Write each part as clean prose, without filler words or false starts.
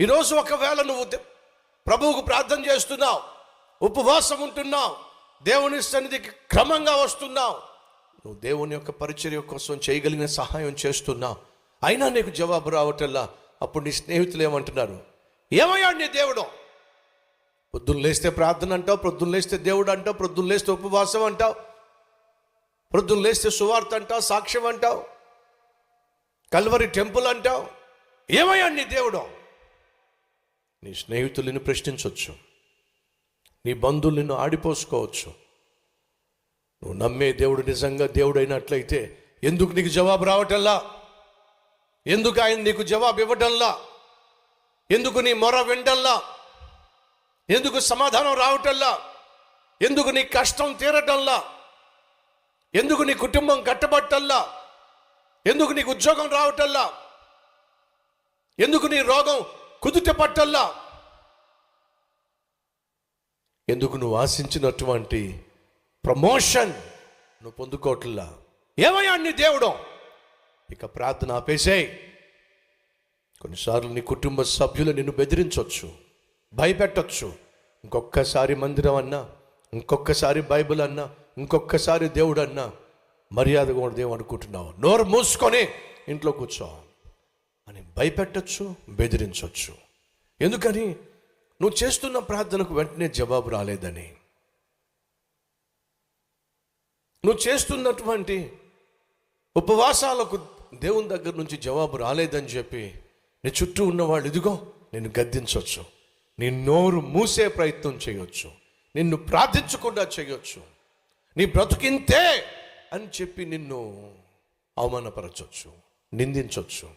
ఈరోజు ఒకవేళ నువ్వు ప్రభువుకు ప్రార్థన చేస్తున్నావు, ఉపవాసం ఉంటున్నావు, దేవుని సన్నిధికి క్రమంగా వస్తున్నావు, నువ్వు దేవుని యొక్క పరిచర్య కోసం చేయగలిగిన సహాయం చేస్తున్నావు, అయినా నీకు జవాబు రావటల్లా. అప్పుడు నీ స్నేహితులు ఏమంటున్నారు? ఏమయ్యా నీ దేవుడు? పొద్దున్న లేస్తే ప్రార్థన అంటావు, పొద్దున్న లేస్తే దేవుడు అంటావు, పొద్దున్న లేస్తే ఉపవాసం అంటావు, పొద్దున్న లేస్తే సువార్త అంటావు, సాక్ష్యం అంటావు, కల్వరి టెంపుల్ అంటావు. ఏమయ్యా నీ దేవుడు? నీ స్నేహితులను ప్రశ్నించవచ్చు, నీ బంధువులు నిన్ను ఆడిపోసుకోవచ్చు. నువ్వు నమ్మే దేవుడు నిజంగా దేవుడైనట్లయితే ఎందుకు నీకు జవాబు రావటల్లా? ఎందుకు ఆయన నీకు జవాబు ఇవ్వటంలా? ఎందుకు నీ మొర వింటల్లా? ఎందుకు సమాధానం రావటల్లా? ఎందుకు నీ కష్టం తీరటల్లా? ఎందుకు నీ కుటుంబం కట్టబట్టల్లా? ఎందుకు నీకు ఉద్యోగం రావటల్లా? ఎందుకు నీ రోగం కుదుట పట్టల్లా? ఎందుకు నువ్వు ఆశించినటువంటి ప్రమోషన్ నువ్వు పొందుకోవట్లా? ఏమయ్యా నీ దేవుడు? ఇక ప్రార్థన ఆపేసేయ్. కొన్నిసార్లు నీ కుటుంబ సభ్యులు నిన్ను బెదిరించవచ్చు, భయపెట్టచ్చు. ఇంకొక్కసారి మందిరం అన్నా, ఇంకొక్కసారి బైబిల్ అన్నా, ఇంకొక్కసారి దేవుడు అన్నా మర్యాదగా ఉండదేమో అనుకుంటున్నావు, నోరు మూసుకొని ఇంట్లో కూర్చో అని భయపెట్టచ్చు, బెదిరించవచ్చు. ఎందుకని? నువ్వు చేస్తున్న ప్రార్థనకు వెంటనే జవాబు రాలేదని, నువ్వు చేస్తున్నటువంటి ఉపవాసాలకు దేవుని దగ్గర నుంచి జవాబు రాలేదని చెప్పి నీ చుట్టూ ఉన్నవాళ్ళు ఇదిగో నిన్ను గద్దించవచ్చు, నీ నోరు మూసే ప్రయత్నం చేయొచ్చు, నిన్ను ప్రార్థించకుండా చేయొచ్చు, నీ బ్రతుకింతే అని చెప్పి నిన్ను అవమానపరచవచ్చు, నిందించవచ్చు,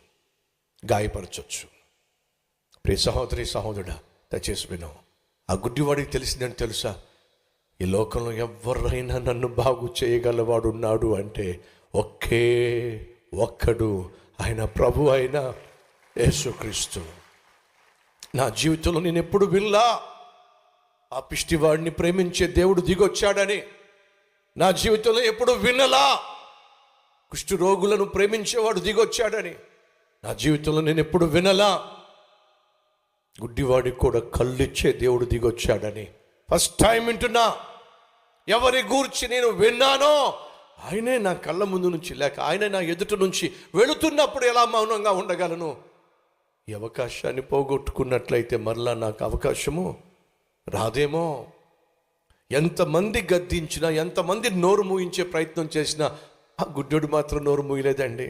గాయపరచవచ్చు. ప్రియ సహోదరి సహోదరుడా, దయచేసి విను. ఆ గుడ్డివాడికి తెలిసిందని తెలుసా? ఈ లోకంలో ఎవరైనా నన్ను బాగు చేయగలవాడు ఉన్నాడు అంటే ఒకే ఒక్కడు, ఆయన ప్రభు అయిన యేసుక్రీస్తు. నా జీవితంలో నేను ఎప్పుడు వినలా ఆ పిష్టివాడిని ప్రేమించే దేవుడు దిగొచ్చాడని. నా జీవితంలో ఎప్పుడు వినలా కుష్టు రోగులను ప్రేమించేవాడు దిగొచ్చాడని. నా జీవితంలో నేను ఎప్పుడు వినలా గుడ్డివాడికి కూడా కళ్ళిచ్చే దేవుడు దిగొచ్చాడని. ఫస్ట్ టైం వింటున్నా. ఎవరి గూర్చి నేను విన్నానో ఆయనే నా కళ్ళ ముందు నుంచి, లేక ఆయన నా ఎదుట నుంచి వెళుతున్నప్పుడు ఎలా మౌనంగా ఉండగలను? ఈ అవకాశాన్ని పోగొట్టుకున్నట్లయితే మరలా నాకు అవకాశము రాదేమో. ఎంతమంది గద్దించినా, ఎంతమంది నోరు మూయించే ప్రయత్నం చేసినా ఆ గుడ్డోడు మాత్రం నోరు మూయలేదండి.